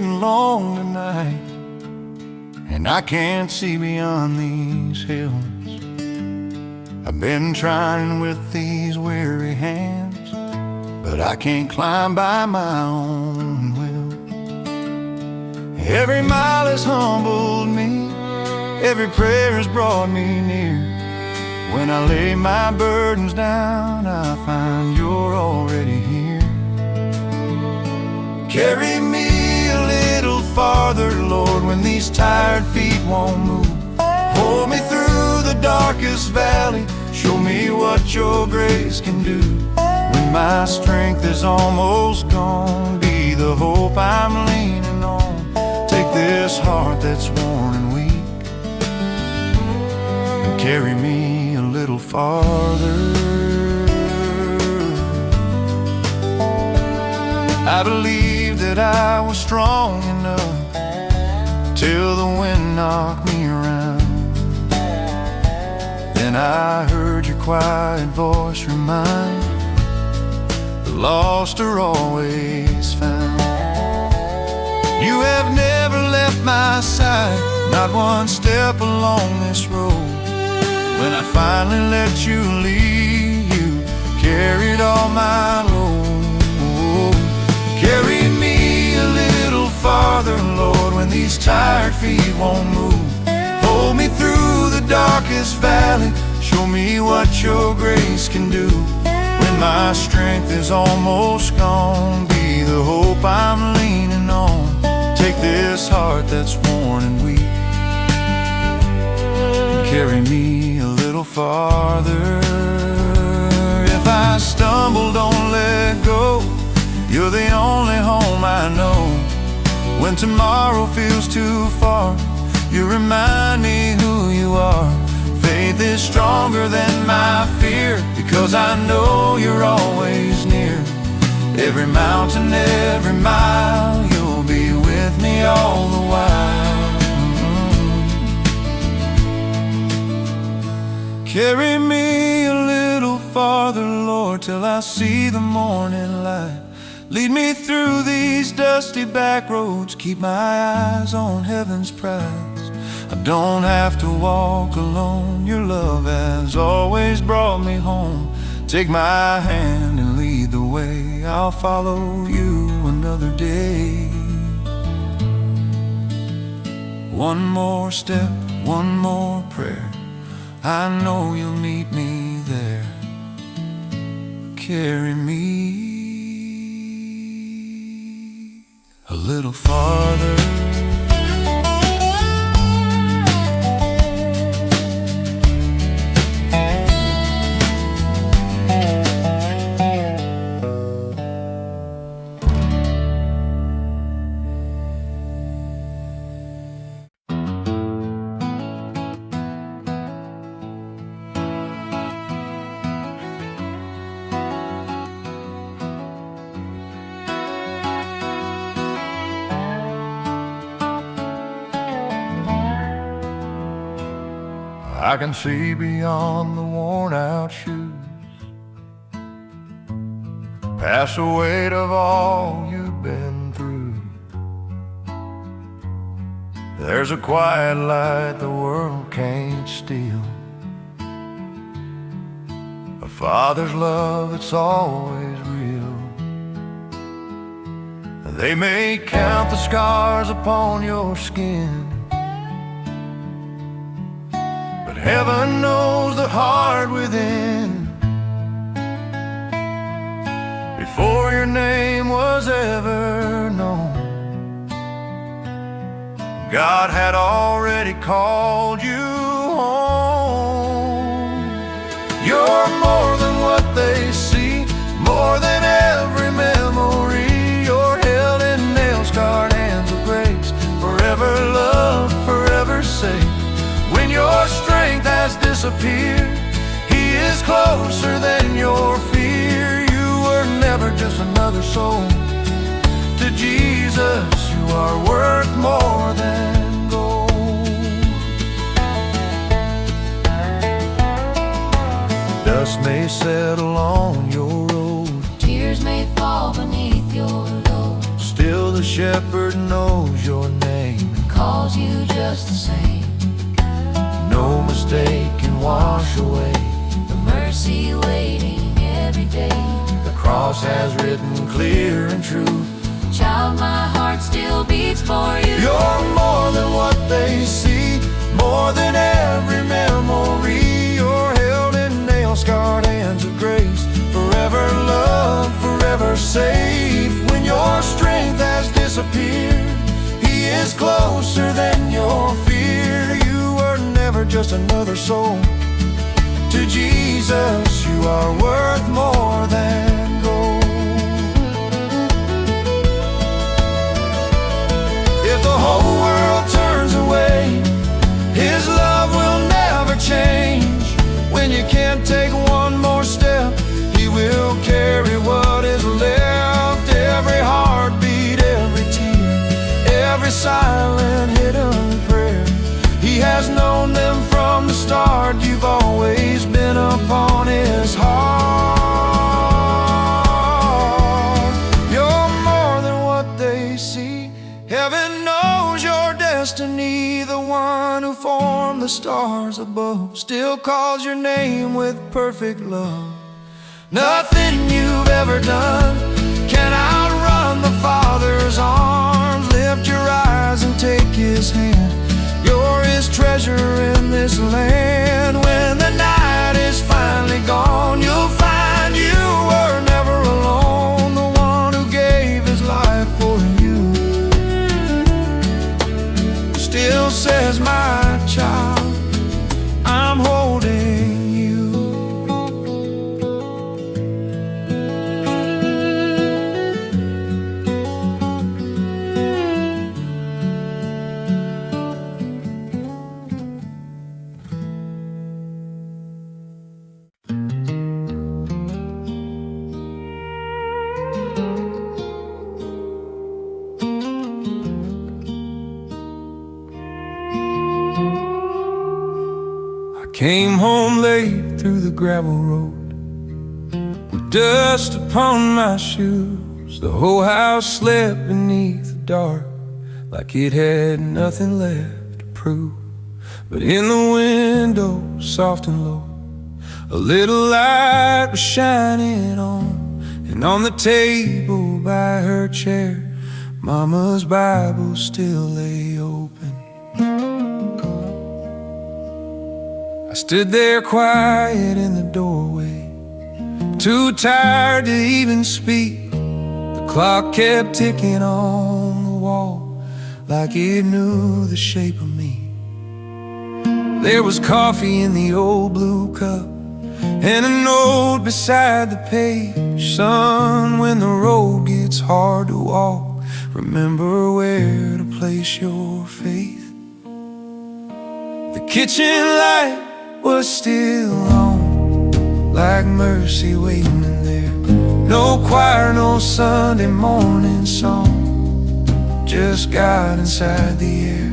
getting long tonight, and I can't see beyond these hills. I've been trying with these weary hands, but I can't climb by my own will. Every mile has humbled me, every prayer has brought me near. When I lay my burdens down, I find you're already here. Carry me a little farther, Lord, when these tired feet won't move. Hold me through the darkest valley, show me what your grace can do. When my strength is almost gone, be the hope I'm leaning on. Take this heart that's worn and weak and carry me a little farther. I believed that I was strong enough till the wind knocked me around. Then I heard your quiet voice remind, the lost are always found. You have never left my side, not one step along this road. When I finally let you lead, you carried all my load. Carry me a little farther, Lord, when these tired feet won't move. Hold me through the darkest valley, show me what your grace can do. When my strength is almost gone, be the hope I'm leaning on. Take this heart that's worn and weak and carry me a little farther. If I stumble, don't let go, you're the only home I know. When tomorrow feels too far, you remind me who you are. Faith is stronger than my fear, because I know you're always near. Every mountain, every mile, you'll be with me all the while. Carry me a little farther, Lord, till I see the morning light. Lead me through these dusty back roads, keep my eyes on heaven's prize. I don't have to walk alone, your love has always brought me home. Take my hand and lead the way, I'll follow you another day. One more step, one more prayer, I know you'll meet me there. Carry me a little farther. I can see beyond the worn-out shoes, past the weight of all you've been through. There's a quiet light the world can't steal, a father's love that's always real. They may count the scars upon your skin, heaven knows the heart within. Before your name was ever known, God had already called you home. You're more than what they see, more than every memory. You're held in nail-scarred hands of grace, forever loved, forever safe. When your strength has disappeared, He is closer than your fear. You were never just another soul. To Jesus, you are worth more than gold. Dust may settle on your road, tears may fall beneath your load. Still the shepherd knows calls you just the same. No mistake can wash away the mercy waiting every day. The cross has written clear and true, child, my heart still beats for you. You're more than what they see, more than every memory. You're held in nail-scarred hands of grace, forever loved, forever safe. When your strength has disappeared, He is closer than your fear. You were never just another soul. To Jesus, you are worth more than gold. If the whole world turns away, His love will never change. When you can't take one more step, He will carry what is left. Every heartbeat, every tear, every silent hidden prayer, He has known them from the start. You've always been upon His heart. You're more than what they see. Heaven knows your destiny. The one who formed the stars above still calls your name with perfect love. Nothing you've ever done can outrun the Father's arms. Lift your eyes and take His hand. You're His treasure in this land. When the night is finally gone, you'll find you were never alone. The one who gave His life for you still says, my child, I'm holding you. Came home late through the gravel road, with dust upon my shoes. The whole house slept beneath the dark, like it had nothing left to prove. But in the window, soft and low, a little light was shining on. And on the table by her chair, Mama's Bible still lay open. I stood there quiet in the doorway, too tired to even speak. The clock kept ticking on the wall, like it knew the shape of me. There was coffee in the old blue cup, and a note beside the page. Son, when the road gets hard to walk, remember where to place your faith. The kitchen light was still on, like mercy waiting there. No choir, no Sunday morning song, just God inside the air.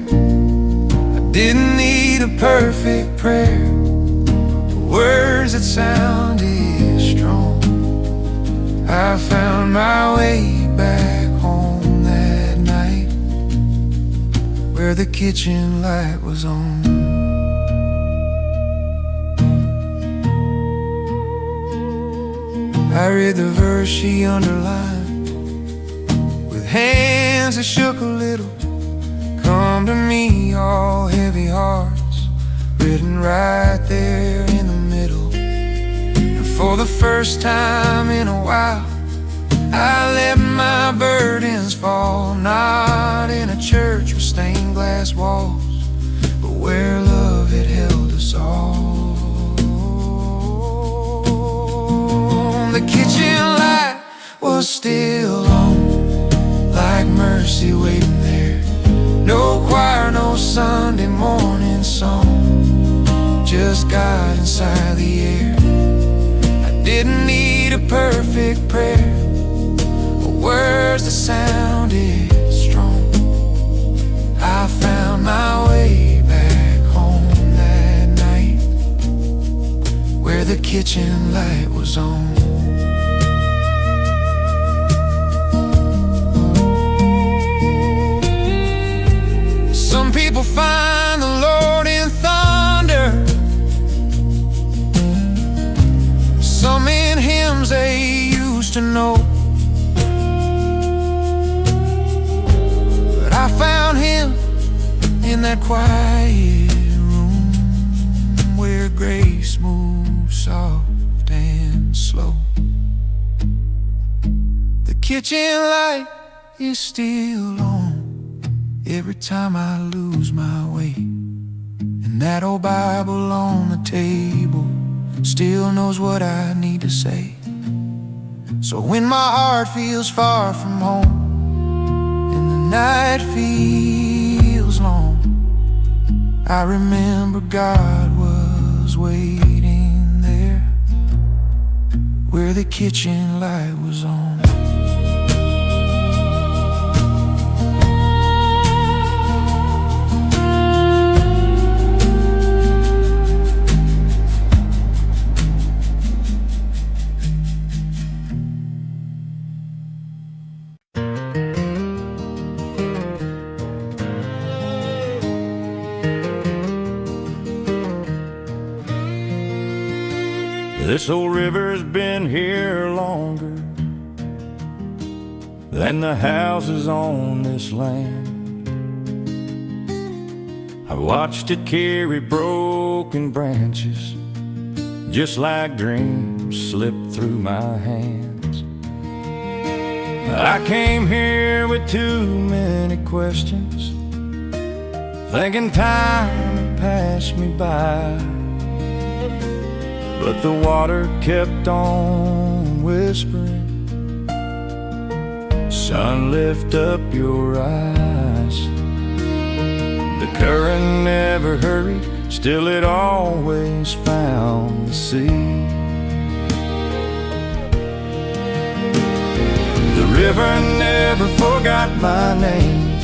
I didn't need a perfect prayer, words that sounded strong. I found my way back home that night, where the kitchen light was on. I read the verse she underlined, with hands that shook a little. Come to me, all heavy hearts, written right there in the middle. And for the first time in a while, I let my burdens fall. Not in a church with stained glass walls, but where love had held us all. The kitchen light was still on, like mercy waiting there. No choir, no Sunday morning song, just God inside the air. I didn't need a perfect prayer, or words that sounded strong. I found my way back home that night, where the kitchen light was on. Some people find the Lord in thunder, some in hymns they used to know. But I found him in that quiet room where grace moves soft and slow. The kitchen light is still on every time I lose my way, and that old Bible on the table still knows what I need to say. So when my heart feels far from home and the night feels long, I remember God was waiting there where the kitchen light was on. This old river's been here longer than the houses on this land. I've watched it carry broken branches, just like dreams slip through my hands. I came here with too many questions, thinking time had passed me by. But the water kept on whispering, son, lift up your eyes. The current never hurried, still it always found the sea. The river never forgot my name.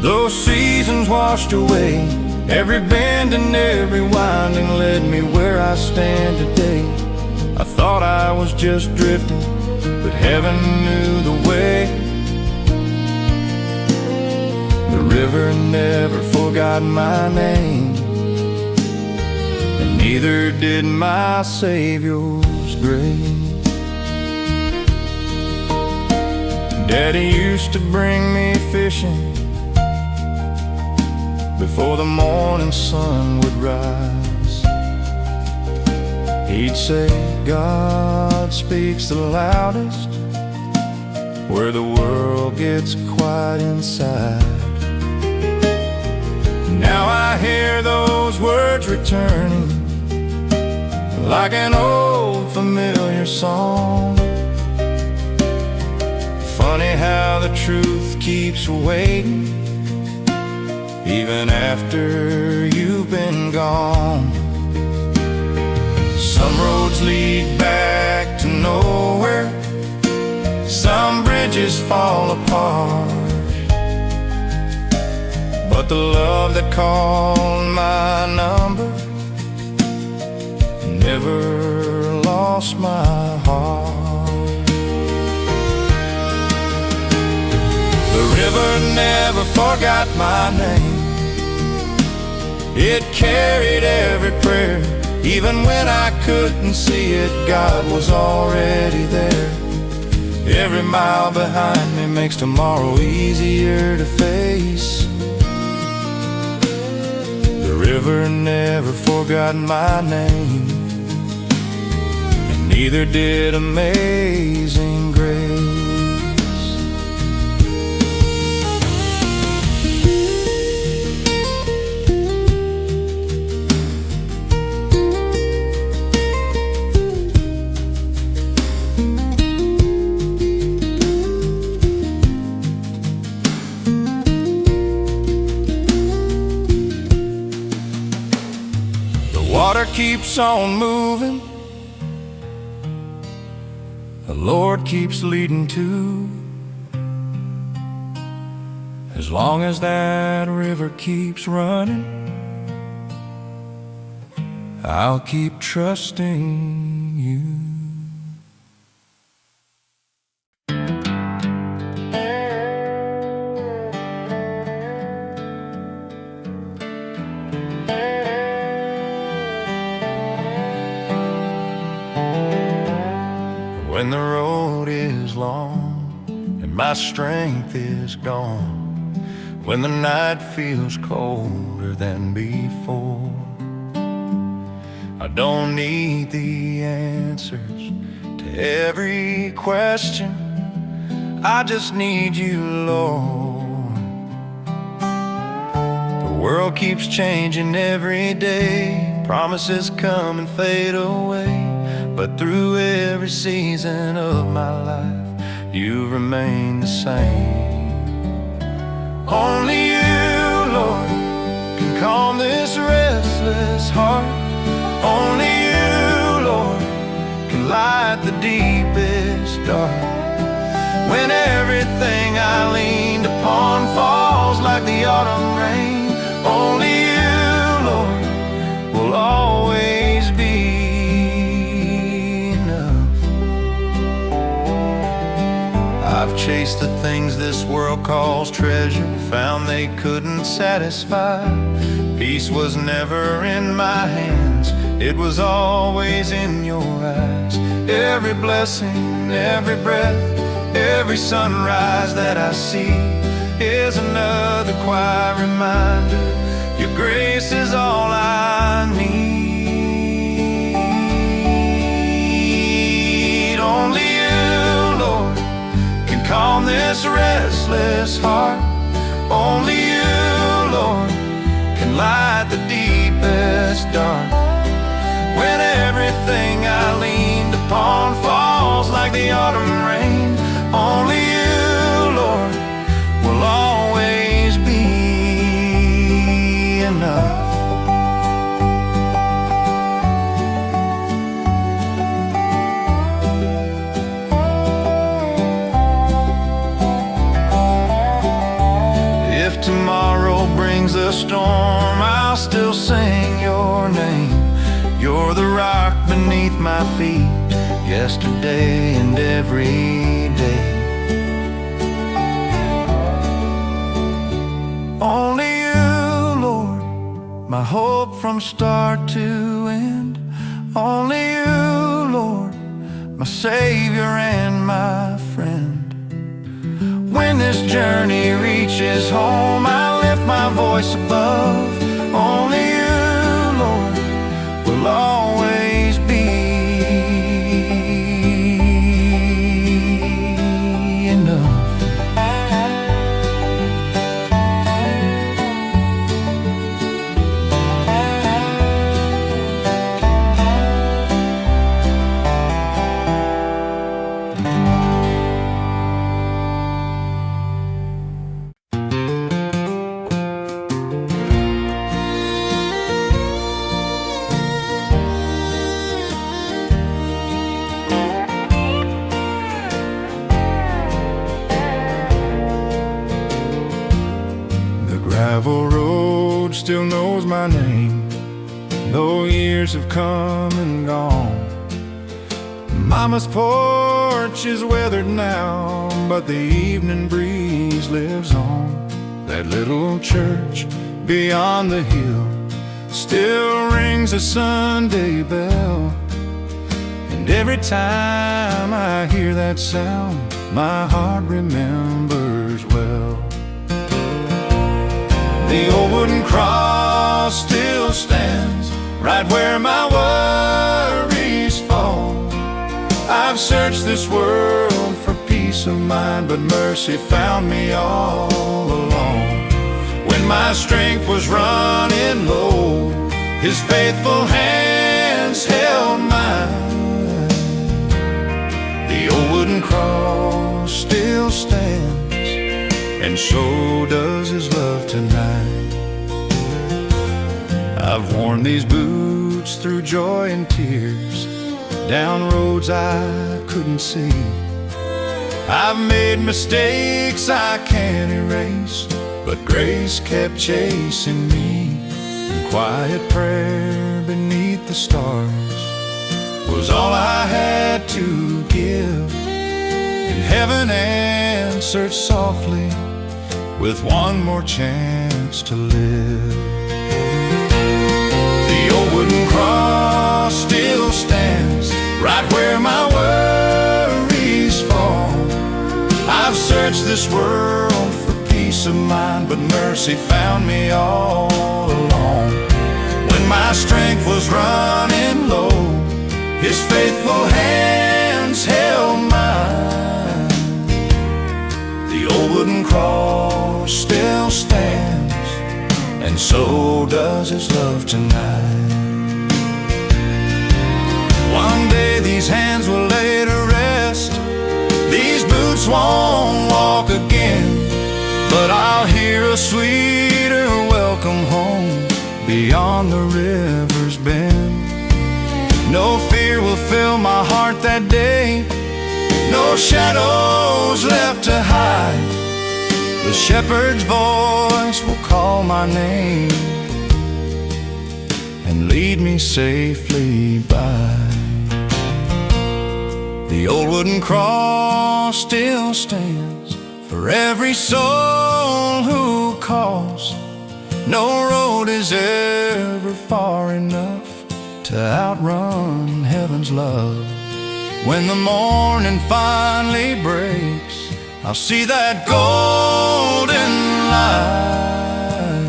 Those seasons washed away, every bend and every winding led me where I stand today. I thought I was just drifting, but heaven knew the way. The river never forgot my name, and neither did my Savior's grace. Daddy used to bring me fishing before the morning sun would rise. He'd say, God speaks the loudest where the world gets quiet inside. Now I hear those words returning like an old familiar song. Funny how the truth keeps waiting even after you've been gone. Some roads lead back to nowhere, some bridges fall apart, but the love that called my number never lost my heart. The river never forgot my name. It carried every prayer, even when I couldn't see it, God was already there. Every mile behind me makes tomorrow easier to face. The river never forgot my name, and neither did Amazing Grace. Water keeps on moving, the Lord keeps leading too. As long as that river keeps running, I'll keep trusting you. when the road is long and my strength is gone, when the night feels colder than before. I don't need the answers to every question, I just need you, Lord. The world keeps changing every day, promises come and fade away, but through every season of my life, you remain the same. Only you, Lord, can calm this restless heart. Only you, Lord, can light the deepest dark. When everything I leaned upon falls like the autumn rain, only you, Lord, will always be enough. I've chased the things this world calls treasure, found they couldn't satisfy. Peace was never in my hands, it was always in your eyes. Every blessing, every breath, every sunrise that I see is another quiet reminder your grace is all I need. Only you, Lord, can calm this restless heart. Only you, Lord, can light the deepest dark. When everything I leaned upon falls like the autumn rain, only you, Lord, will always be enough. If tomorrow brings a storm, I'll still sing your name. You're the rock beneath my feet, yesterday and every day. Only you, Lord, my hope from start to end. Only you, Lord, my Savior and my friend. When this journey reaches home, I lift my voice above. Only you, Lord, will always be enough. Gravel road still knows my name, though years have come and gone. Mama's porch is weathered now, but the evening breeze lives on. That little church beyond the hill still rings a Sunday bell, and every time I hear that sound, my heart remembers well. The old wooden cross still stands right where my worries fall. I've searched this world for peace of mind, but mercy found me all alone. When my strength was running low, His faithful hands held mine. The old wooden cross still stands, and so does His love tonight. I've worn these boots through joy and tears, down roads I couldn't see. I've made mistakes I can't erase, but grace kept chasing me. And quiet prayer beneath the stars was all I had to give. And heaven answered softly with one more chance to live. The old wooden cross still stands right where my world this world for peace of mind, but mercy found me all along. When my strength was running low, His faithful hands held mine. The old wooden cross still stands, and so does His love tonight. One day these hands will lay to rest, these boots won't walk again, but I'll hear a sweeter welcome home beyond the river's bend. No fear will fill my heart that day, no shadows left to hide. The shepherd's voice will call my name and lead me safely by. The old wooden cross still stands for every soul who calls. No road is ever far enough to outrun heaven's love. When the morning finally breaks, I'll see that golden light.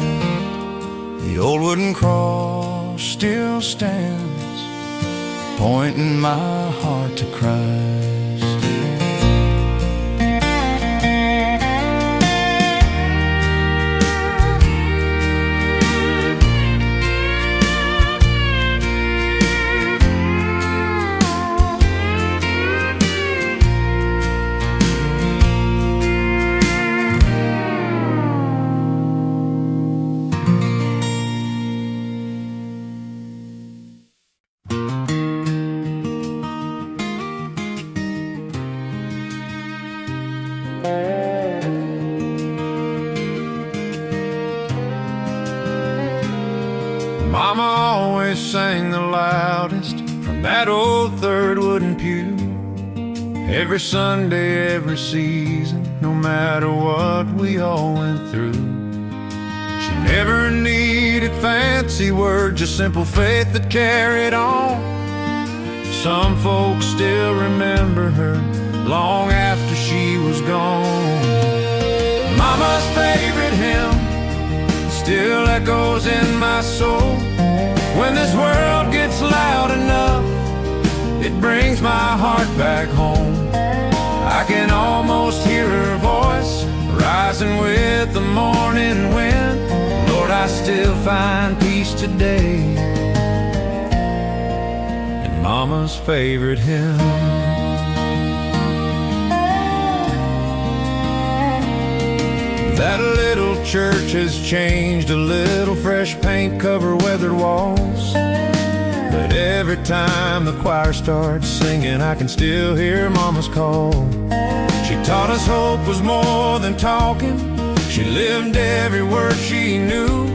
The old wooden cross still stands, pointing my heart to Christ. Mama always sang the loudest from that old third wooden pew. Every Sunday, every season, no matter what we all went through. She never needed fancy words, just simple faith that carried on. Some folks still remember her long after she was gone. Mama's favorite hymn still echoes in my soul. When this world gets loud enough, it brings my heart back home. I can almost hear her voice rising with the morning wind. Lord, I still find peace today in Mama's favorite hymn. That little church has changed a little, fresh paint cover weathered walls. But every time the choir starts singing, I can still hear Mama's call. She taught us hope was more than talking. She lived every word she knew,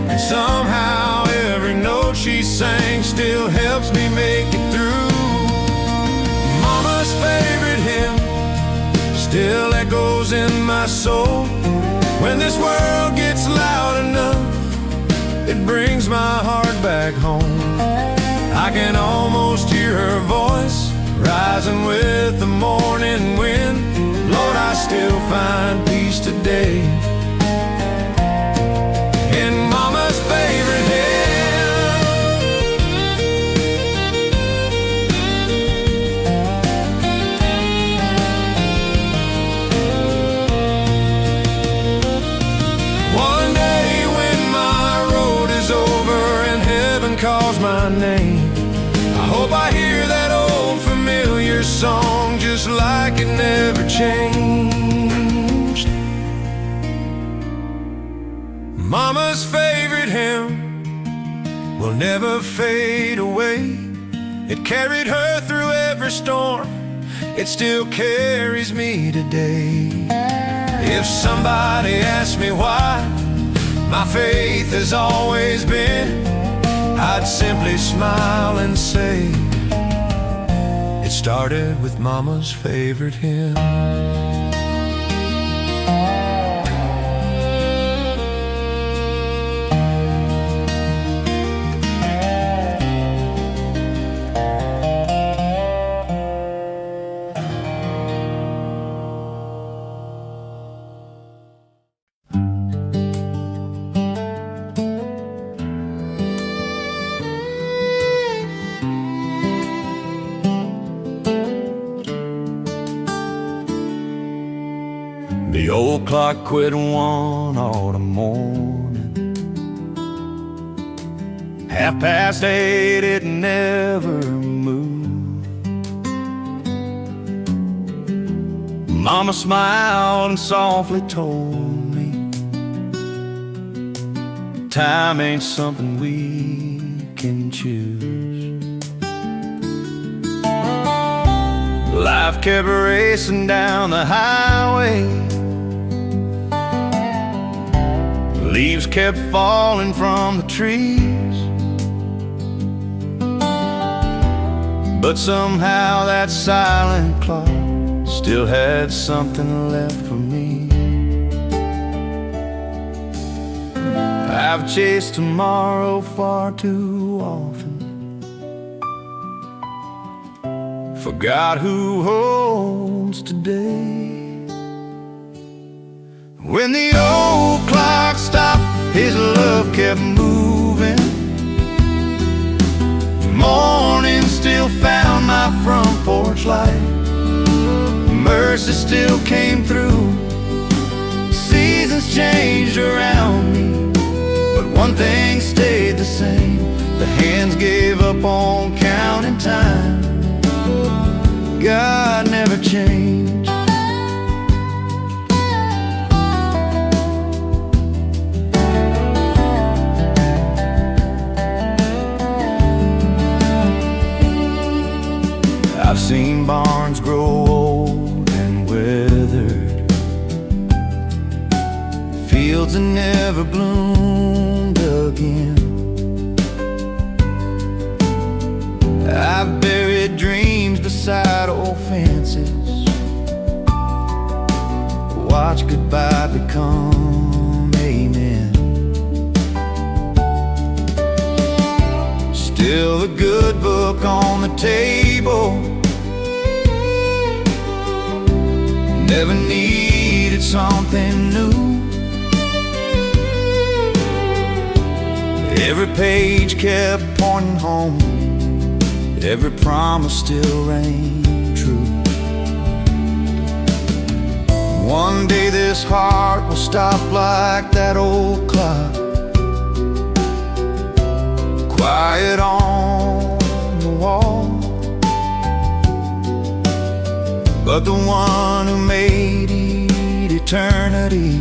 and somehow every note she sang still helps me make it through. Mama's favorite hymn still echoes in my soul. When this world gets loud enough, it brings my heart back home. I can almost hear her voice rising with the morning wind. Lord, I still find peace today in Mama's favorite hymn. One day when my road is over and heaven calls my name, I hope I hear that old familiar song just like it never changed. Mama's favorite hymn will never fade away. It carried her through every storm, it still carries me today. If somebody asks me why my faith has always been, I'd simply smile and say it started with Mama's favorite hymn. clock quit one autumn morning. 8:30, it never moved. Mama smiled and softly told me, time ain't something we can choose. Life kept racing down the highway. Leaves kept falling from the trees, but somehow that silent clock still had something left for me. I've chased tomorrow far too often, forgot who holds today. When the old clock stopped, his love kept moving. Morning still found my front porch light. Mercy still came through. Seasons changed around me, but one thing stayed the same. The hands gave up on counting time. God never changed. I've seen barns grow old and withered, fields that never bloomed again. I've buried dreams beside old fences, watch goodbye become amen. Still the good book on the table, never needed something new. Every page kept pointing home, every promise still rang true. One day this heart will stop like that old clock, quiet on the wall. But the one who made eternity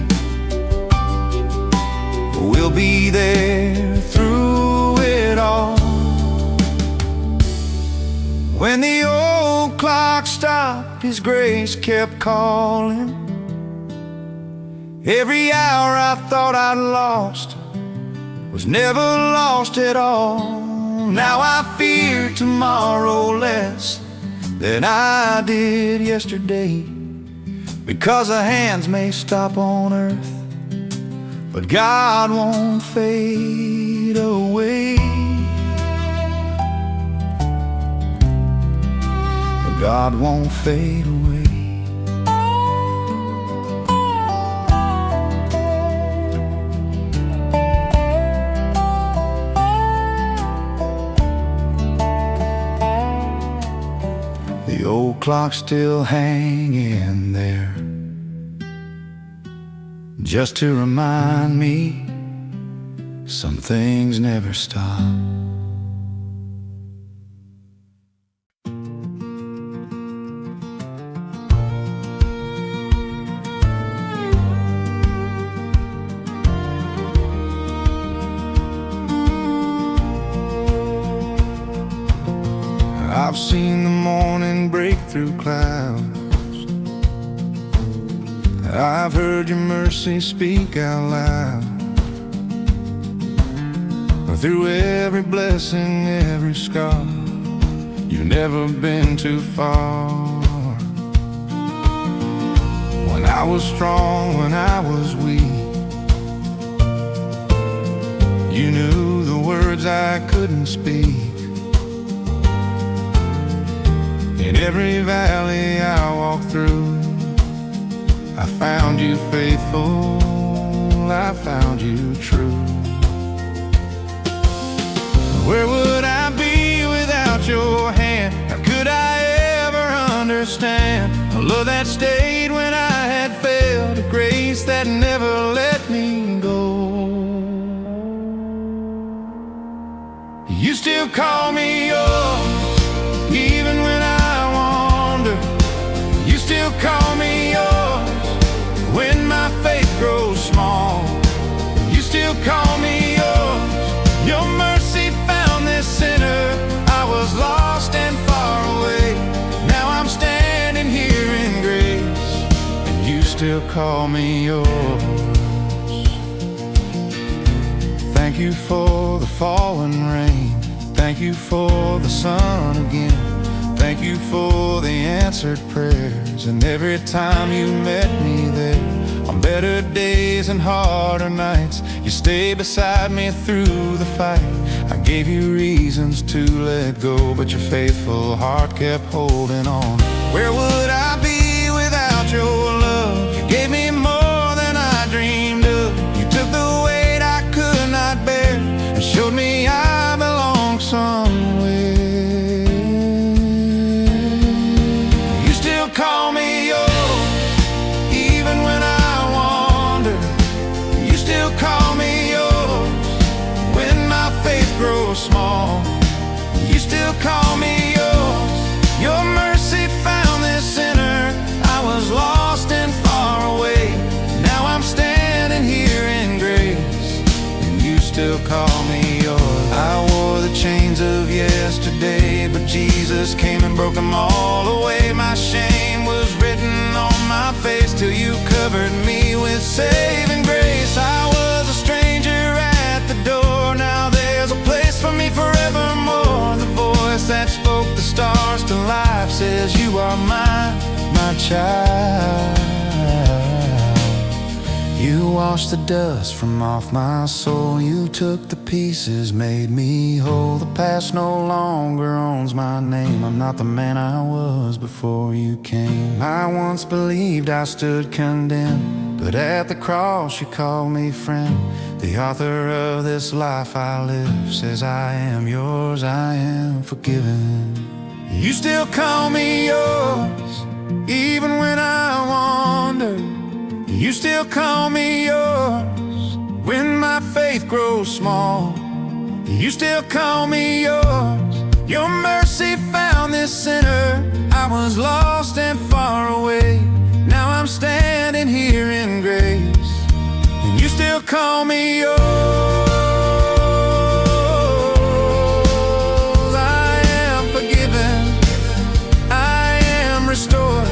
will be there through it all. When the old clock stopped, His grace kept calling. Every hour I thought I'd lost was never lost at all. Now I fear tomorrow less than I did yesterday, because the hands may stop on earth, but God won't fade away. God won't fade away. The old clock's still hanging there, just to remind me some things never stop. I've seen the morning break through clouds, I've heard your mercy speak out loud. Through every blessing, every scar, you've never been too far. When I was strong, when I was weak, you knew the words I couldn't speak. In every valley I walked through, I found you faithful, I found you true. Where would I be without your hand? How could I ever understand a love that stayed when I had failed, a grace You still call me yours, even when I wander. You still call me yours when my faith grows small. You still call me yours. Your mercy found this sinner. I was lost and far away. Now I'm standing here in grace, and you still call me yours. Thank you for the fallen rain. Thank you for the sun again. Thank you for the answered prayers. And every time you met me there, on better days and harder nights, you stay beside me through the fight. I gave you reasons to let go, but your faithful heart kept holding on. Where would I be without your love? You gave me more than I dreamed of. You took the weight I could not bear and showed me I belong somewhere. You still call me yours, even when I wander. You still call me yours when my faith grows small. You still call me yours. Your mercy found this sinner. I was lost and far away. Now I'm standing here in grace, and you still call me yours. I wore the chains of yesterday, but Jesus came and broke them all away. My shame was written on my face till you covered me with saving grace. I was a stranger at the door. Now there's a place for me forevermore. The voice that spoke the stars to life says you are mine, my child. You washed the dust from off my soul. You took the pieces, made me whole. The past no longer owns my name. I'm not the man I was before you came. I once believed I stood condemned, but at the cross you called me friend. The author of this life I live says I am yours, I am forgiven. You still call me yours, even when I wander. You still call me yours when my faith grows small. You still call me yours. Your mercy found this sinner. I was lost and far away. Now I'm standing here in grace, and you still call me yours. I am forgiven. I am restored.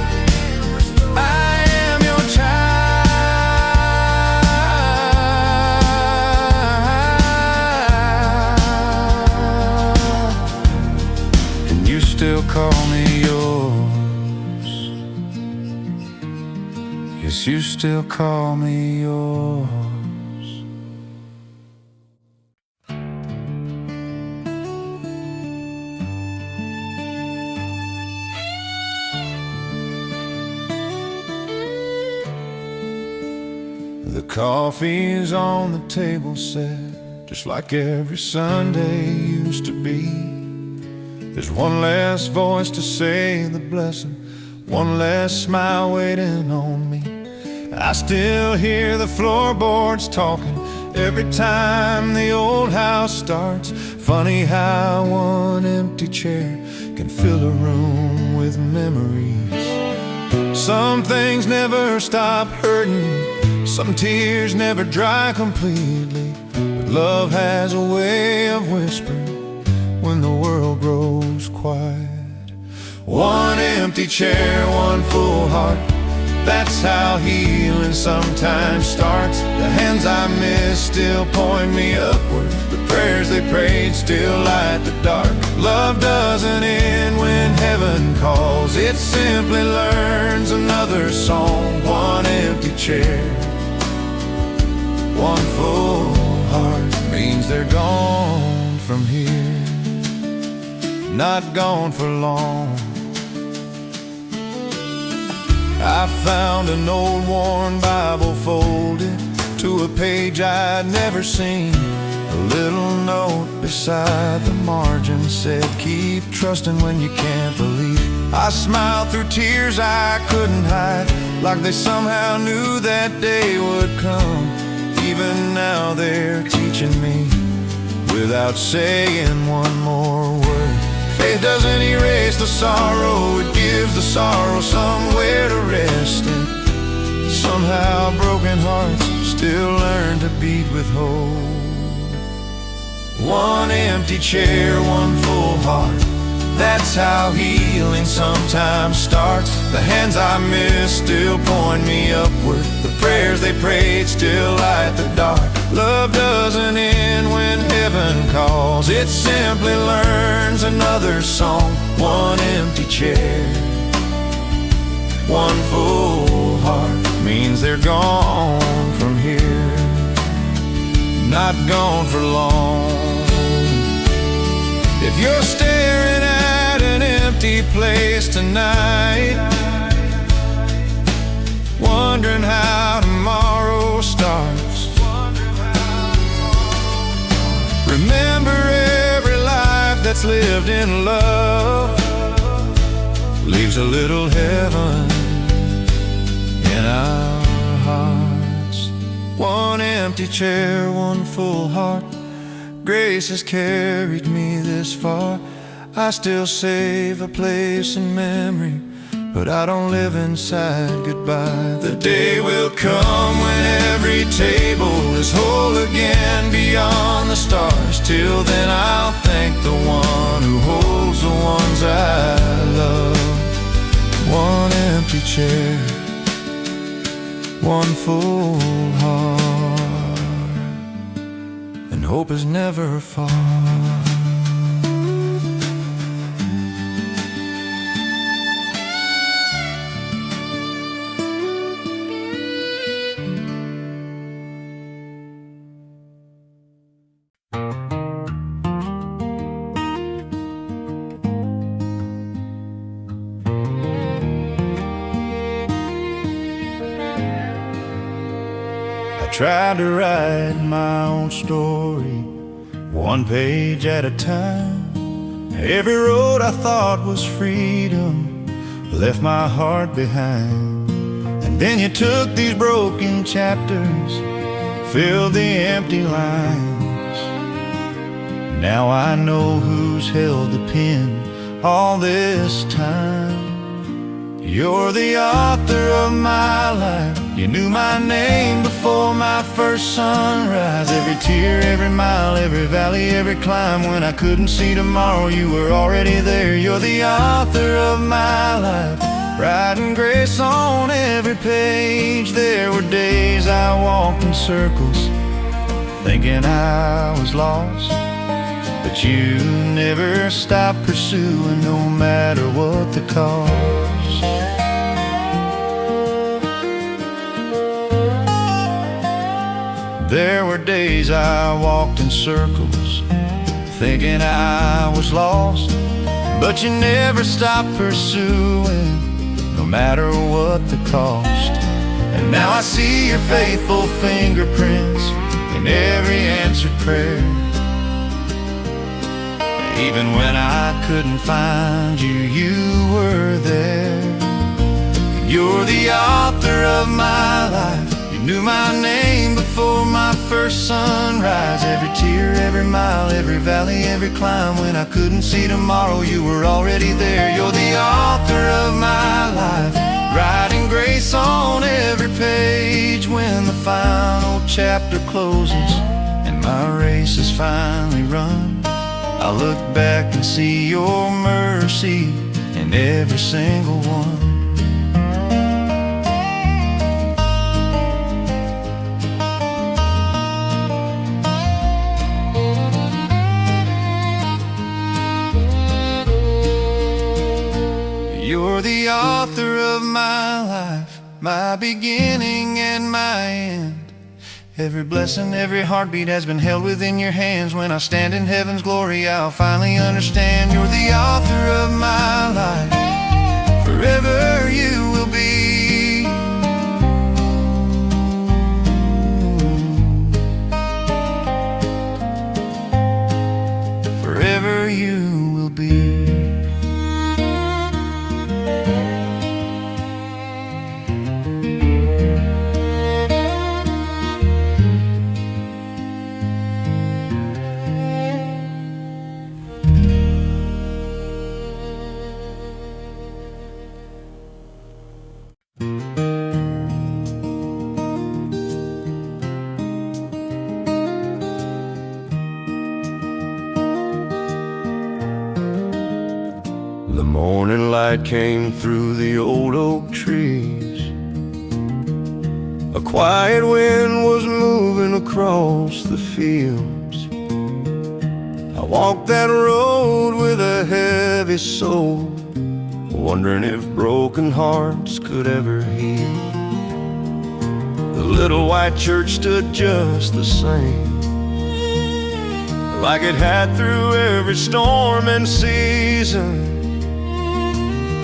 Still call me yours. Yes, you still call me yours. The coffee's on the table set, just like every Sunday used to be. There's one less voice to say the blessing, one less smile waiting on me. I still hear the floorboards talking every time the old house starts. Funny how one empty chair can fill a room with memories. Some things never stop hurting, some tears never dry completely, but love has a way of whispering when the world grows quiet. One empty chair, one full heart, that's how healing sometimes starts. The hands I miss still point me upward, the prayers they prayed still light the dark. Love doesn't end when heaven calls, it simply learns another song. One empty chair, one full heart, means they're gone from here, not gone for long. I found an old worn Bible folded to a page I'd never seen. A little note beside the margin said, keep trusting when you can't believe. I smiled through tears I couldn't hide, like they somehow knew that day would come. Even now they're teaching me, with without saying one more word. Faith doesn't erase the sorrow, it gives the sorrow somewhere to rest. And somehow broken hearts still learn to beat with hope. One empty chair, one full heart, that's how healing sometimes starts. The hands I miss still point me upward, the prayers they prayed still light the dark. Love doesn't end when heaven calls, it simply learns another song. One empty chair, one full heart, means they're gone from here, not gone for long. If you're staring at an empty place tonight, wondering how tomorrow starts, remember every life that's lived in love leaves a little heaven in our hearts. One empty chair, one full heart, grace has carried me this far. I still save a place in memory, but I don't live inside goodbye. The day will come when every table is whole again beyond the stars. Till then I'll thank the one who holds the ones I love. One empty chair, one full heart, and hope is never far. I tried to write my own story, one page at a time. Every road I thought was freedom left my heart behind. And then you took these broken chapters, filled the empty lines. Now I know who's held the pen all this time. You're the author of my life. You knew my name before my first sunrise. Every tear, every mile, every valley, every climb. When I couldn't see tomorrow, you were already there. You're the author of my life, writing grace on every page. There were days I walked in circles, thinking I was lost, but you never stopped pursuing, no matter what the cost. There were days I walked in circles, thinking I was lost, but you never stopped pursuing, no matter what the cost. And now I see your faithful fingerprints in every answered prayer. Even when I couldn't find you, you were there. You're the author of my life. You knew my name before my first sunrise. Every tear, every mile, every valley, every climb. When I couldn't see tomorrow, you were already there. You're the author of my life, writing grace on every page. When the final chapter closes and my race is finally run, I look back and see your mercy in every single one. You're the author of my life, my beginning and my end. Every blessing, every heartbeat has been held within your hands. When I stand in heaven's glory, I'll finally understand. You're the author of my life, forever you will be. Forever you will be. morning light came through the old oak trees. A quiet wind was moving across the fields. I walked that road with a heavy soul, wondering if broken hearts could ever heal. The little white church stood just the same, like it had through every storm and season.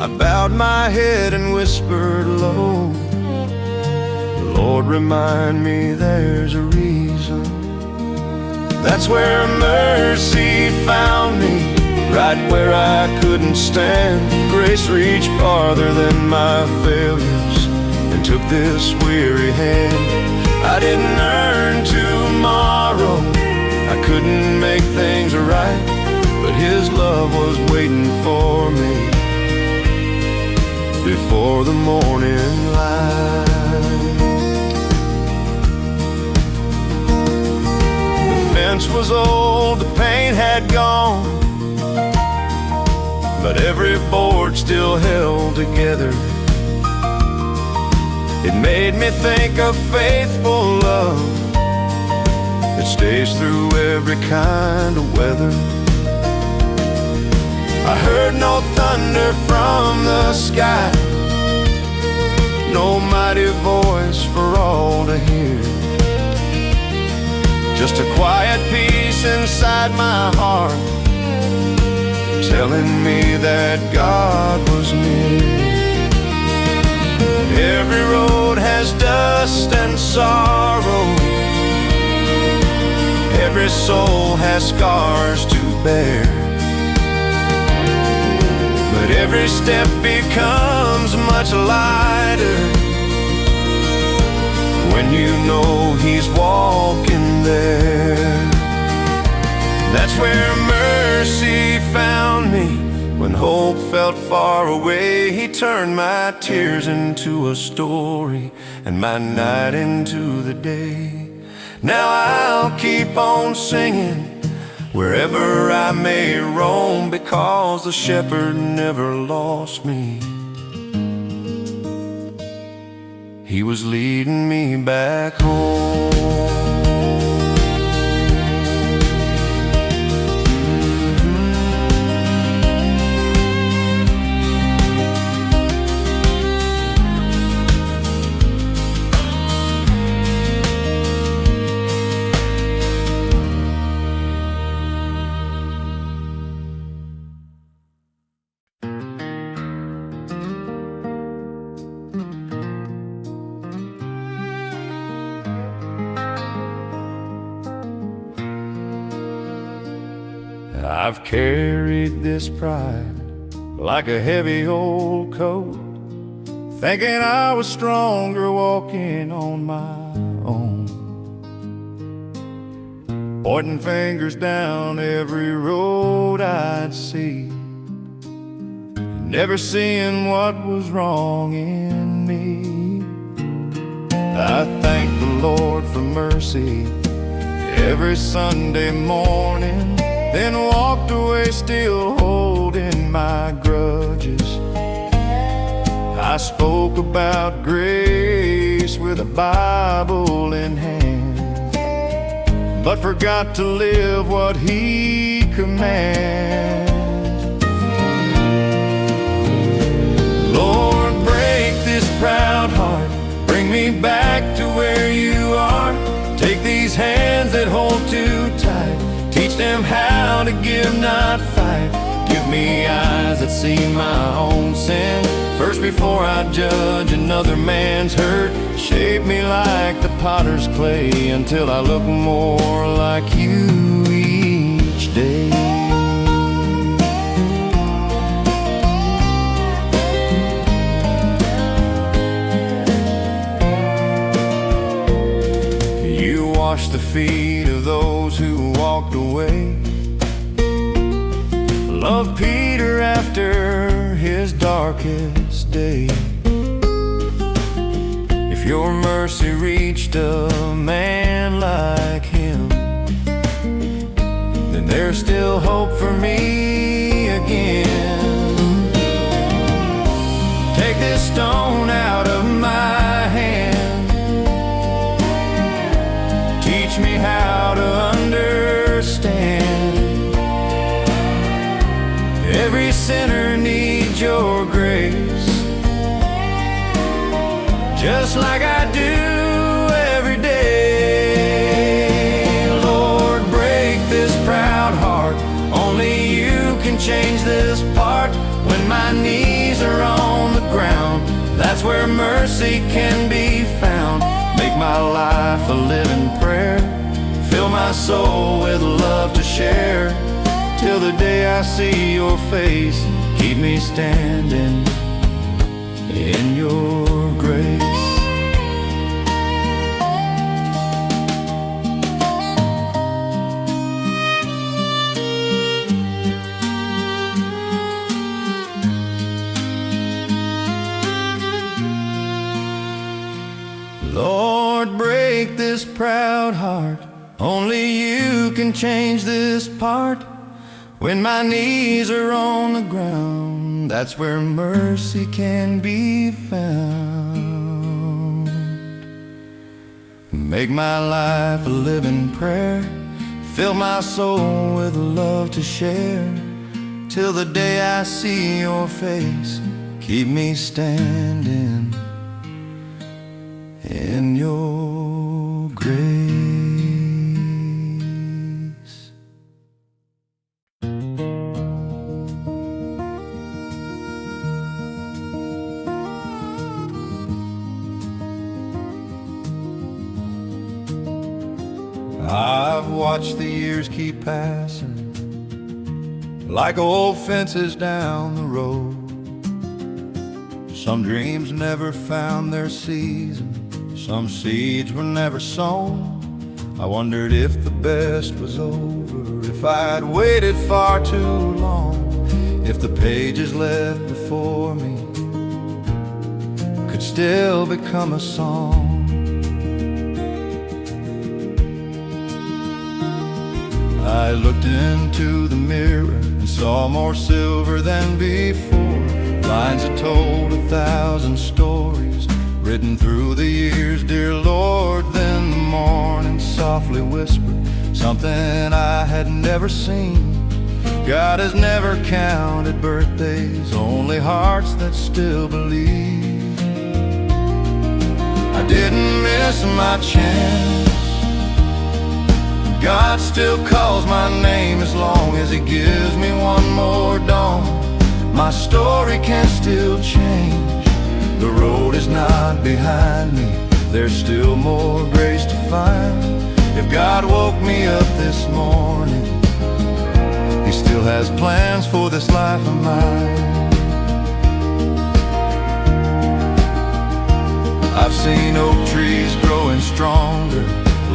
I bowed my head and whispered low, Lord, remind me there's a reason. That's where mercy found me, right where I couldn't stand. Grace reached farther than my failures and took this weary hand. I didn't earn tomorrow, I couldn't make things right, but His love was waiting for me before the morning light. The fence was old, the paint had gone, but every board still held together. It made me think of faithful love that stays through every kind of weather. I heard no thunder from the sky, no mighty voice for all to hear, just a quiet peace inside my heart, telling me that God was near. Every road has dust and sorrow, every soul has scars to bear, but every step becomes much lighter when you know He's walking there. That's where mercy found me. When hope felt far away, He turned my tears into a story and my night into the day. Now I'll keep on singing wherever I may roam, because the shepherd never lost me. He was leading me back home. I've carried this pride like a heavy old coat, thinking I was stronger walking on my own, pointing fingers down every road I'd see, never seeing what was wrong in me. I thank the Lord for mercy every Sunday morning, then walked away still holding my grudges. I spoke about grace with a Bible in hand, but forgot to live what He commands. Lord, break this proud heart, bring me back to where You are. Take these hands that hold too tight, teach them how to give, not fight. Give me eyes that see my own sin first before I judge another man's hurt. Shape me like the potter's clay until I look more like You each day. You wash the feet of those who walked away. Love Peter after his darkest day. If Your mercy reached a man like him, then there's still hope for me again. take this stone out of my hand. Teach me how to understand. Every sinner needs your grace, just like I do every day. Lord, break this proud heart. Only you can change this part. When my knees are on the ground, that's where mercy can be found. Make my life a living prayer. Fill my soul with love to share. Till the day I see your face, keep me standing in your grace. Lord, break this proud heart. Only you can change this part. When my knees are on the ground, that's where mercy can be found. Make my life a living prayer. Fill my soul with love to share. Till the day I see your face, keep me standing in your grace. I've watched the years keep passing like old fences down the road. Some dreams never found their season, some seeds were never sown. I wondered if the best was over, if I'd waited far too long, if the pages left before me could still become a song. I looked into the mirror and saw more silver than before. Lines that told 1,000 stories written through the years, dear Lord. Then the morning softly whispered something I had never seen. God has never counted birthdays, only hearts that still believe. I didn't miss my chance. God still calls my name as long as He gives me one more dawn. My story can still change. The road is not behind me, there's still more grace to find. If God woke me up this morning, He still has plans for this life of mine. I've seen oak trees growing stronger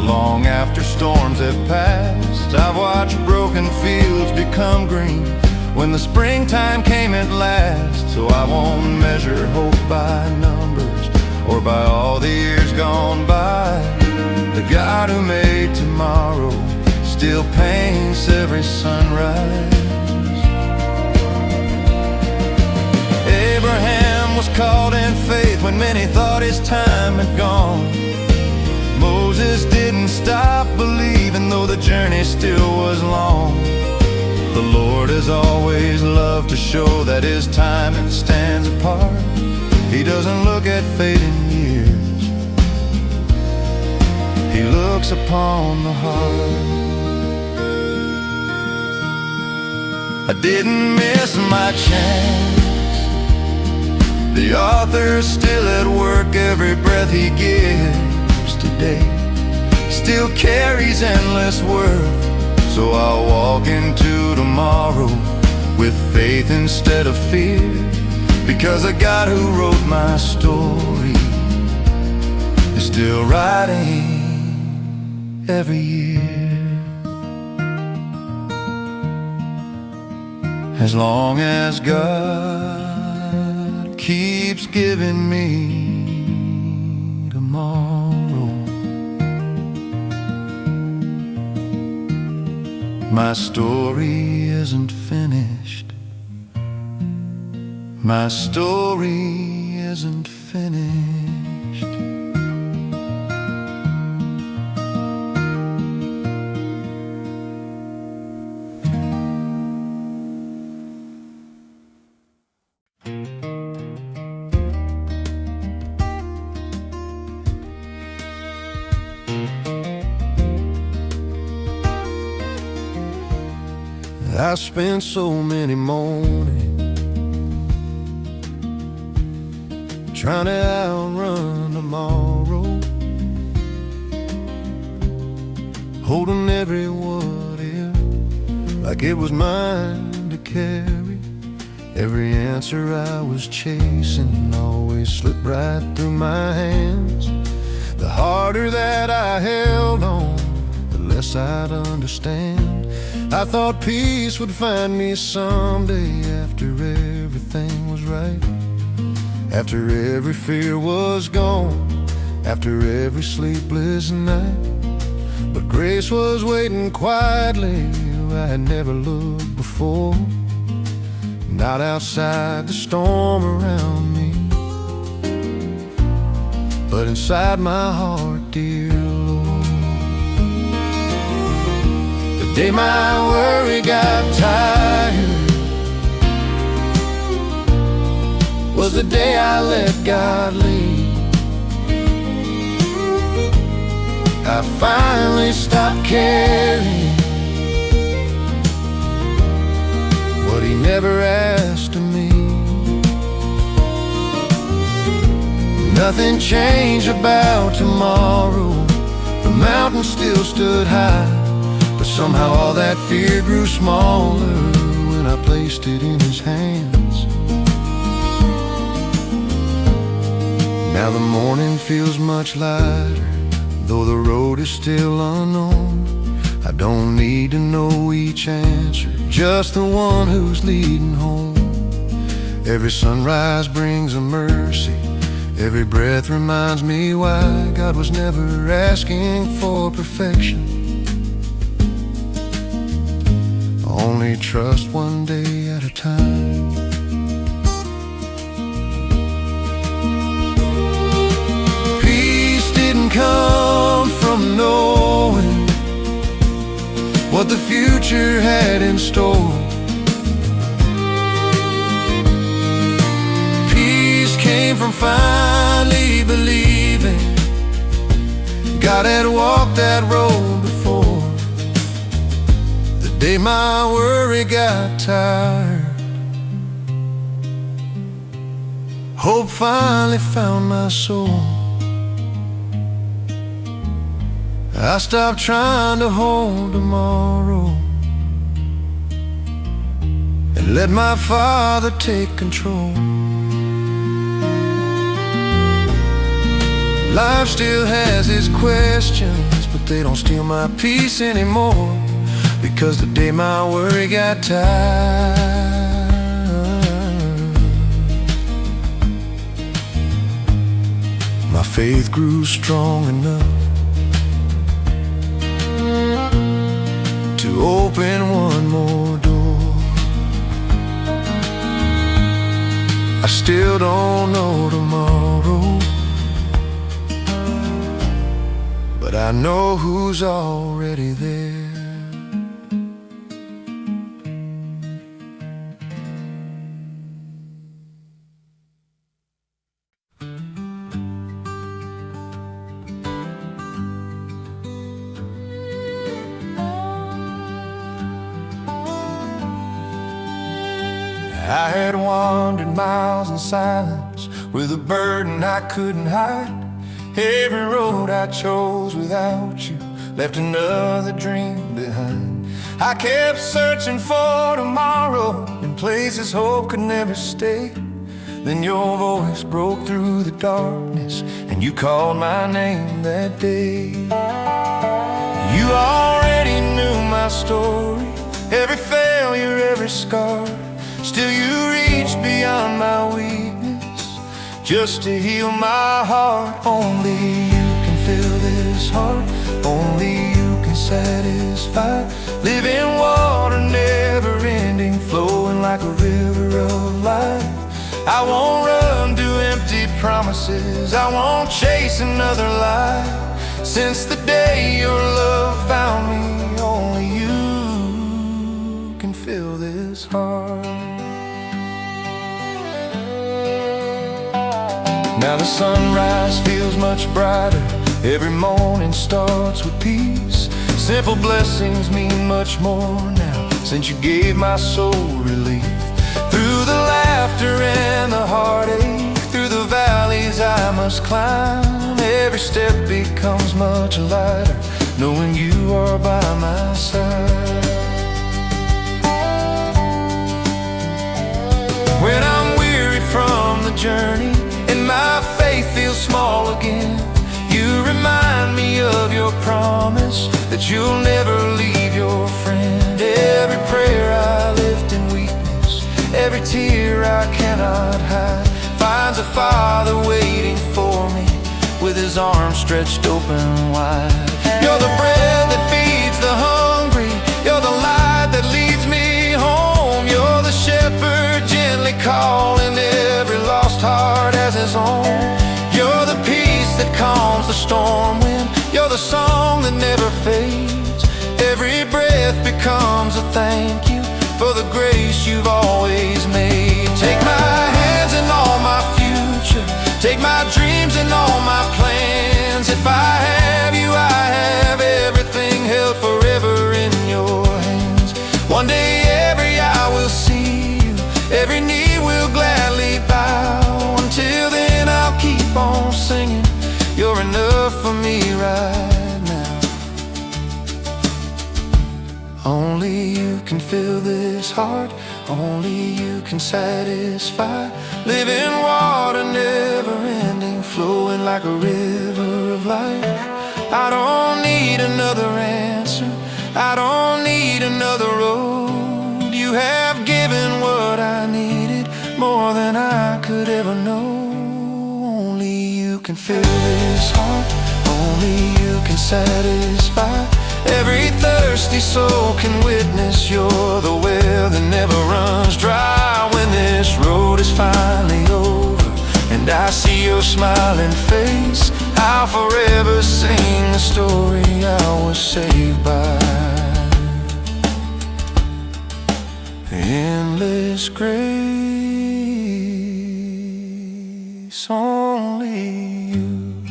long after storms have passed. I've watched broken fields become green when the springtime came at last. So I won't measure hope by numbers or by all the years gone by. The God who made tomorrow still paints every sunrise. Abraham was called in faith when many thought his time had gone. Moses didn't stop believing, though the journey still was long. The Lord has always loved to show that His timing stands apart. He doesn't look at fading years, He looks upon the heart. I didn't miss my chance. The author's still at work, every breath He gives today still carries endless worth. So I'll walk into tomorrow with faith instead of fear, because the God who wrote my story is still writing every year. As long as God keeps giving me tomorrow, my story isn't finished. My story isn't finished. I spent so many mornings trying to outrun tomorrow, holding every what if like it was mine to carry. Every answer I was chasing always slipped right through my hands. The harder that I held on, the less I'd understand. I thought peace would find me someday after everything was right, after every fear was gone, after every sleepless night. But grace was waiting quietly where I had never looked before, not outside the storm around me, but inside my heart, dear Lord. The day my worry got tired was the day I let God lead. I finally stopped caring what He never asked of me. Nothing changed about tomorrow. The mountain still stood high, but somehow all that fear grew smaller when I placed it in His hands. Now the morning feels much lighter, though the road is still unknown. I don't need to know each answer, just the one who's leading home. Every sunrise brings a mercy, every breath reminds me why God was never asking for perfection. Only trust one day at a time. Peace didn't come from knowing what the future had in store. Peace came from finally believing God had walked that road before. The day my worry got tired, hope finally found my soul. I stopped trying to hold tomorrow and let my Father take control. Life still has its questions, but they don't steal my peace anymore, because the day my worry got tired, my faith grew strong enough to open one more door. I still don't know tomorrow, but I know who's already there. I had wandered miles in silence with a burden I couldn't hide. Every road I chose without you left another dream behind. I kept searching for tomorrow in places hope could never stay. Then your voice broke through the darkness and you called my name that day. You already knew my story, every failure, every scar. Still you reach beyond my weakness just to heal my heart. Only you can fill this heart, only you can satisfy. Living water, never ending, flowing like a river of life. I won't run to empty promises. I won't chase another lie. Since the day your love found me, only you can fill this heart. Now the sunrise feels much brighter. Every morning starts with peace. Simple blessings mean much more now, since you gave my soul relief. Through the laughter and the heartache, through the valleys I must climb, every step becomes much lighter, knowing you are by my side. When I'm weary from the journey and my faith feels small again, you remind me of your promise that you'll never leave your friend. Every prayer I lift in weakness, every tear I cannot hide, finds a Father waiting for me with his arms stretched open wide. You're the bread that feeds the hungry, you're the light that leads me home. You're the shepherd gently calling every lost heart as his own. You're the peace that calms the storm wind, you're the song that never fades. Every breath becomes a thank you for the grace you've always made. Take my hands and all my future, take my dreams and all my plans. If I have you, I have everything, held forever in your hands. One day every eye will see you, every knee will gladly bow. Until then I'll keep on singing, you're enough for me right now. Only you can fill this heart, only you can satisfy. Living water, never ending, flowing like a river of life. I don't need another answer, I don't need another road. You have given what I needed, more than I could ever know. Only you can fill this heart, only you can satisfy. Every thirsty soul can witness you're the well that never runs dry. When this road is finally over and I see your smiling face, I'll forever sing the story I was saved by. Endless grace, only you,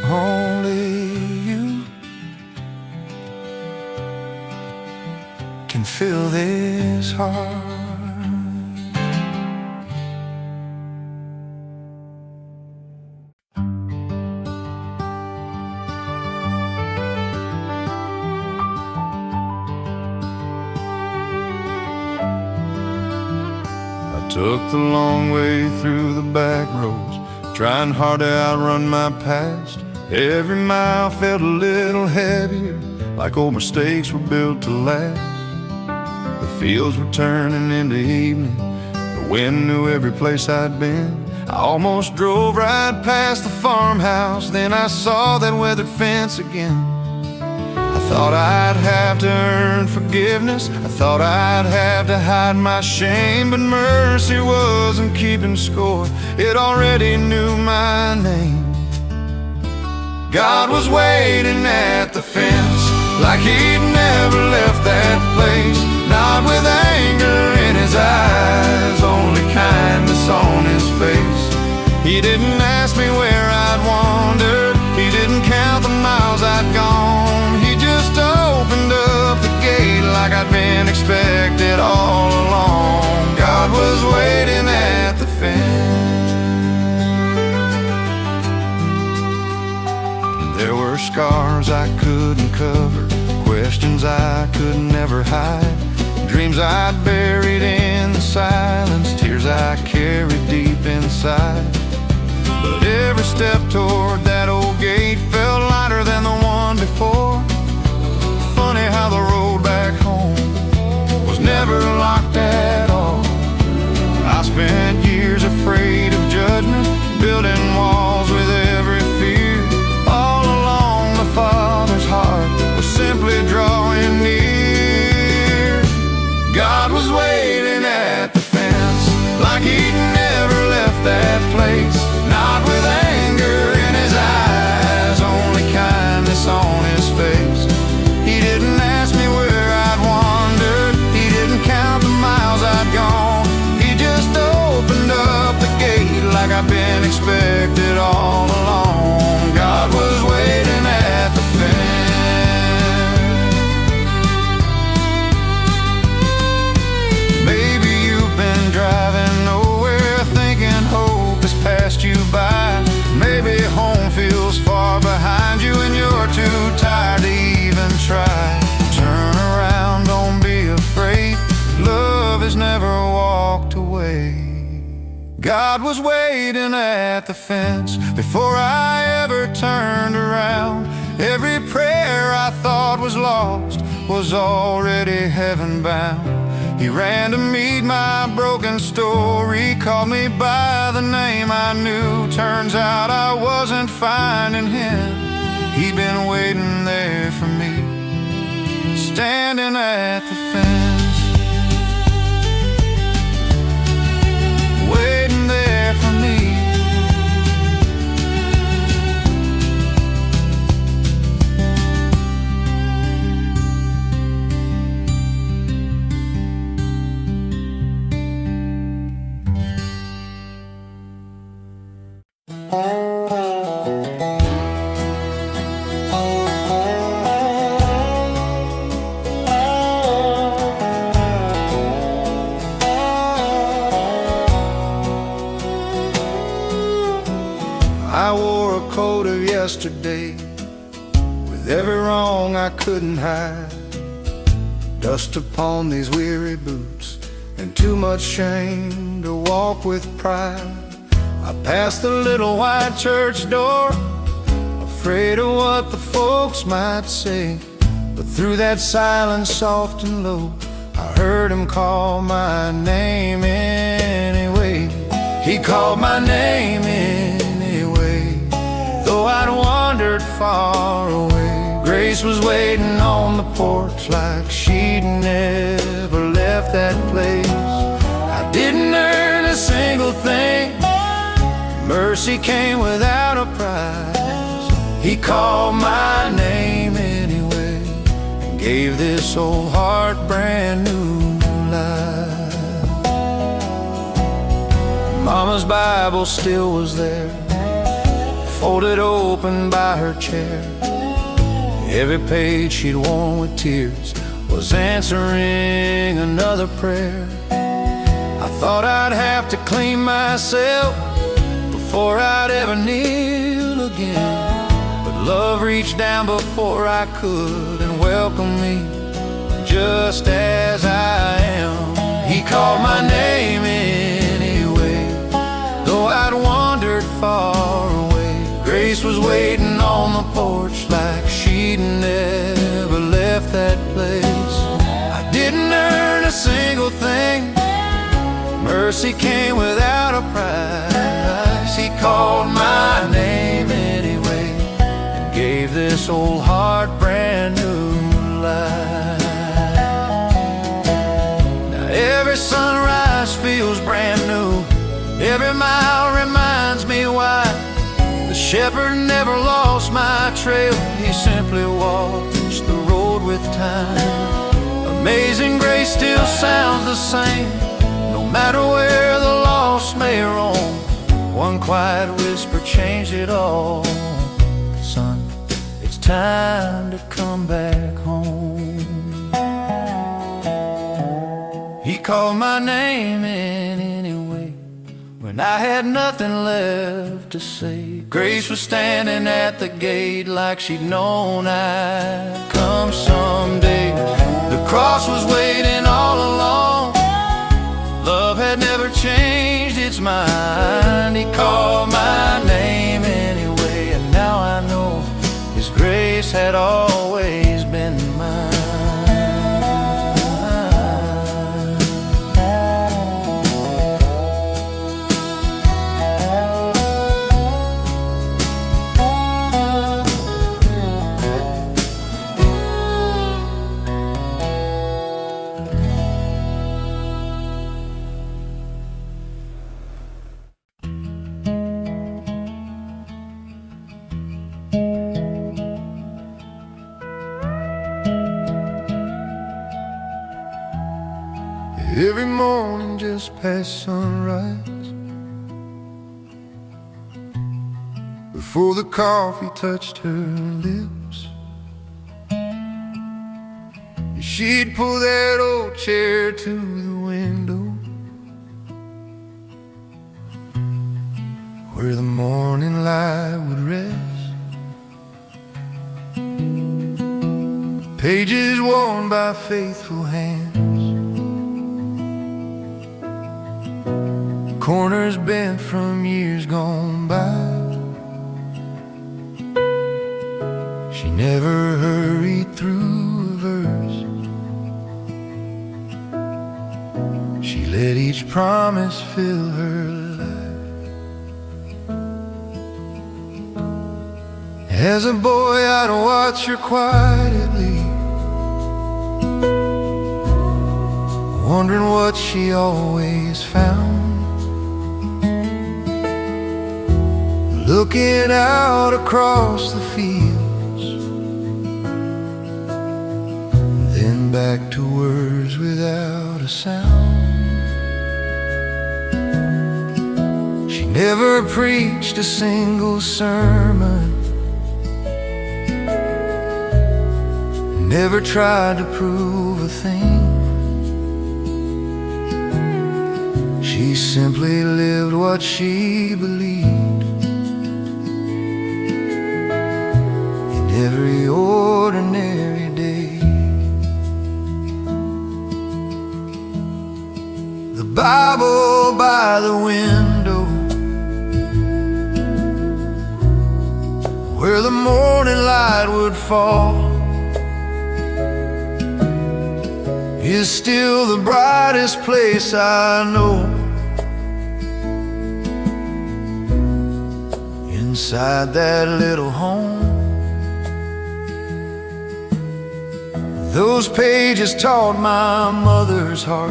only you can fill this heart. Took the long way through the back roads, trying hard to outrun my past. Every mile felt a little heavier, like old mistakes were built to last. The fields were turning into evening, the wind knew every place I'd been. I almost drove right past the farmhouse, then I saw that weathered fence again. I thought I'd have to earn forgiveness, I thought I'd have to hide my shame, but mercy wasn't keeping score, it already knew my name. God was waiting at the fence, like he'd never left that place. Not with anger in his eyes, only kindness on his face. He didn't ask me where I'd wandered, he didn't count the miles I'd gone. He just opened up the gate like I'd been expected all along. God was waiting at the fence. There were scars I couldn't cover, questions I could never hide, dreams I'd buried in the silence, tears I carried deep inside. But every step toward that old gate felt lighter than the one before. Funny how the road back home was never locked at all. I spent years afraid of judgment, building walls with every fear. All along the Father's heart was simply drawing near. God was waiting at the fence, God was waiting at the fence before I ever turned around. Every prayer I thought was lost was already heaven bound. He ran to meet my broken story, called me by the name I knew. Turns out I wasn't finding him. He'd been waiting there for me, standing at the fence, waiting there for me. I wore a coat of yesterday with every wrong I couldn't hide. Dust upon these weary boots and too much shame to walk with pride. I passed the little white church door, afraid of what the folks might say. But through that silence soft and low, I heard him call my name anyway. He called my name anyway, though I'd wandered far away. Grace was waiting on the porch like she'd never left that place. I didn't earn a single thing, mercy came without a prize. He called my name anyway and gave this old heart brand new life. Mama's Bible still was there, folded open by her chair. Every page she'd worn with tears was answering another prayer. I thought I'd have to clean myself before I'd ever kneel again, but love reached down before I could and welcomed me just as I am. He called my name anyway, though I'd wandered far away. Grace was waiting on the porch like she'd never left that place. I didn't earn a single thing, mercy came without a prize. He called my name anyway and gave this old heart brand new life. Now every sunrise feels brand new, every mile reminds me why the shepherd never lost my trail. He simply walks the road with time. Amazing grace still sounds the same, no matter where the lost may roam. One quiet whisper changed it all. Son, it's time to come back home. He called my name in anyway when I had nothing left to say. Grace was standing at the gate like she'd known I'd come someday. The cross was waiting all along, love had never changed its mind. He called my name anyway, and now I know His grace had always been mine. Every morning just past sunrise, before the coffee touched her lips, she'd pull that old chair to the window where the morning light would rest. Pages worn by faithful hands, corners bent from years gone by. She never hurried through a verse. She let each promise fill her life. As a boy, I'd watch her quietly, wondering what she always found. Looking out across the fields, then back to words without a sound. She never preached a single sermon, never tried to prove a thing. She simply lived what she believed in every ordinary day. The Bible by the window, where the morning light would fall, is still the brightest place I know. Inside that little home, those pages taught my mother's heart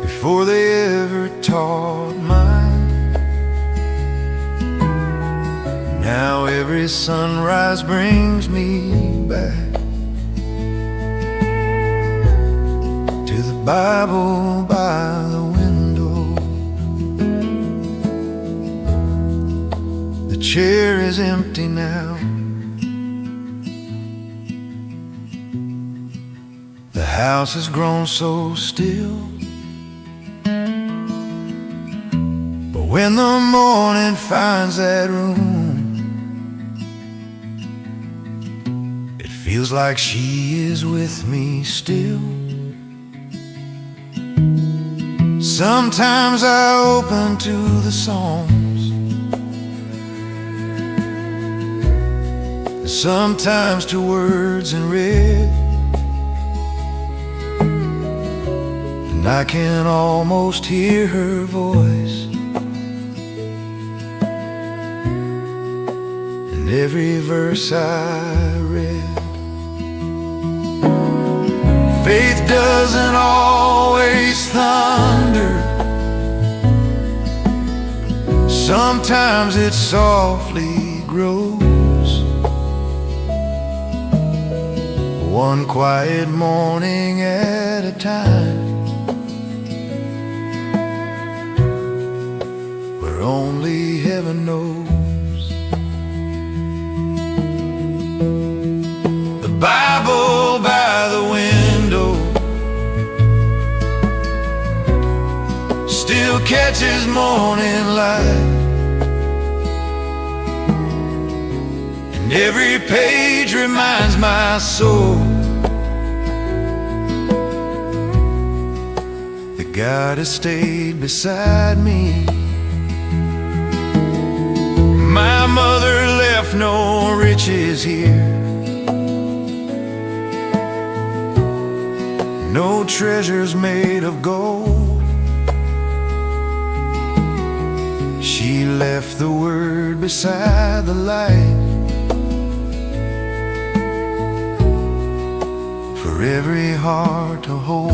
before they ever taught mine. Now every sunrise brings me back to the Bible by the window. The chair is empty now. The house has grown so still, but when the morning finds that room, it feels like she is with me still. Sometimes I open to the Psalms, sometimes to words in red, and I can almost hear her voice in every verse I read. Faith doesn't always thunder, sometimes it softly grows. One quiet morning at a time, where only heaven knows. The Bible by the window still catches morning light, and every page reminds my soul that God has stayed beside me. My mother left no riches here, no treasures made of gold. She left the word beside the light for every heart to hold.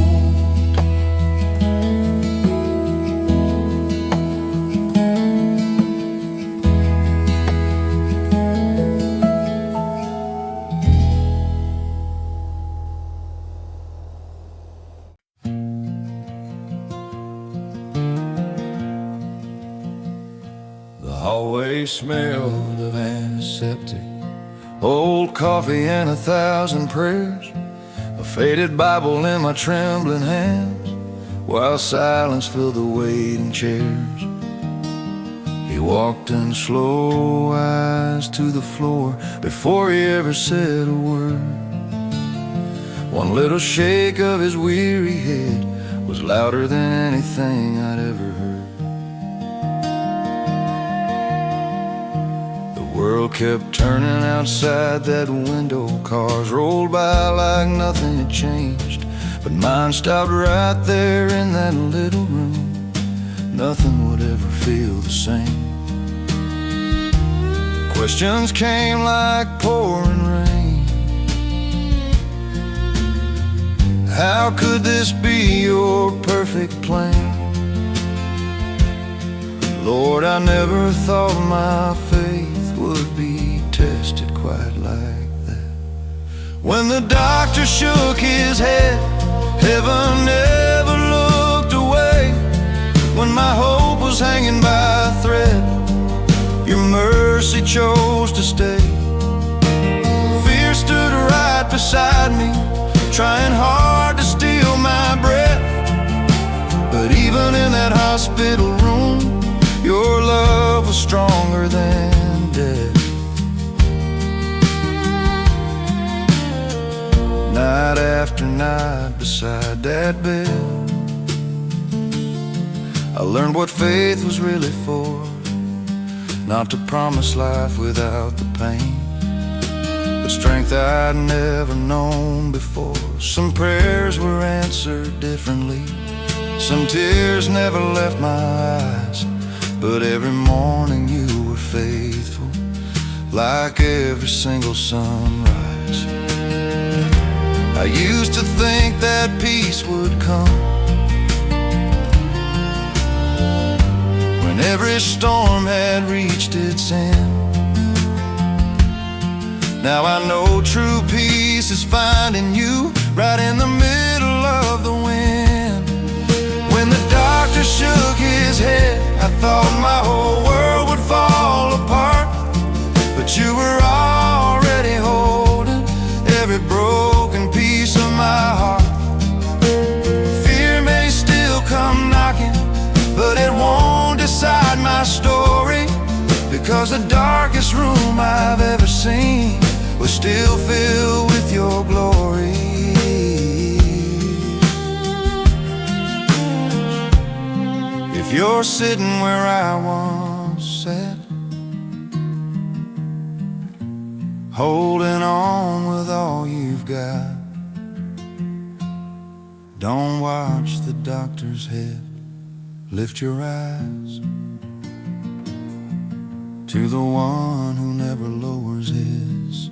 The hallway smelled of antiseptic, old coffee and 1,000 prayers, a faded Bible in my trembling hands, while silence filled the waiting chairs. He walked in slow, eyes to the floor, before he ever said a word. One little shake of his weary head was louder than anything I'd ever heard. The world kept turning outside that window. Cars rolled by like nothing had changed, but mine stopped right there in that little room. Nothing would ever feel the same. Questions came like pouring rain. How could this be your perfect plan? Lord, I never thought my faith would be tested quite like that. When the doctor shook his head, heaven never looked away. When my hope was hanging by a thread, your mercy chose to stay. Fear stood right beside me, trying hard to steal my breath. But even in that hospital room, your love was stronger than death. Night after night beside that bed, I learned what faith was really for. Not to promise life without the pain, but strength I'd never known before. Some prayers were answered differently, some tears never left my eyes, but every morning you were faithful, like every single sunrise. I used to think that peace would come when every storm had reached its end. Now I know true peace is finding you right in the middle of the wind. When the doctor shook his head, I thought my whole world would fall apart, but you were already holding every broken piece of my heart. Fear may still come knocking, but it won't decide my story, because the darkest room I've ever seen was still filled with your glory. If you're sitting where I once sat, holding on with all you've got, don't watch the doctor's head. Lift your eyes to the one who never lowers his.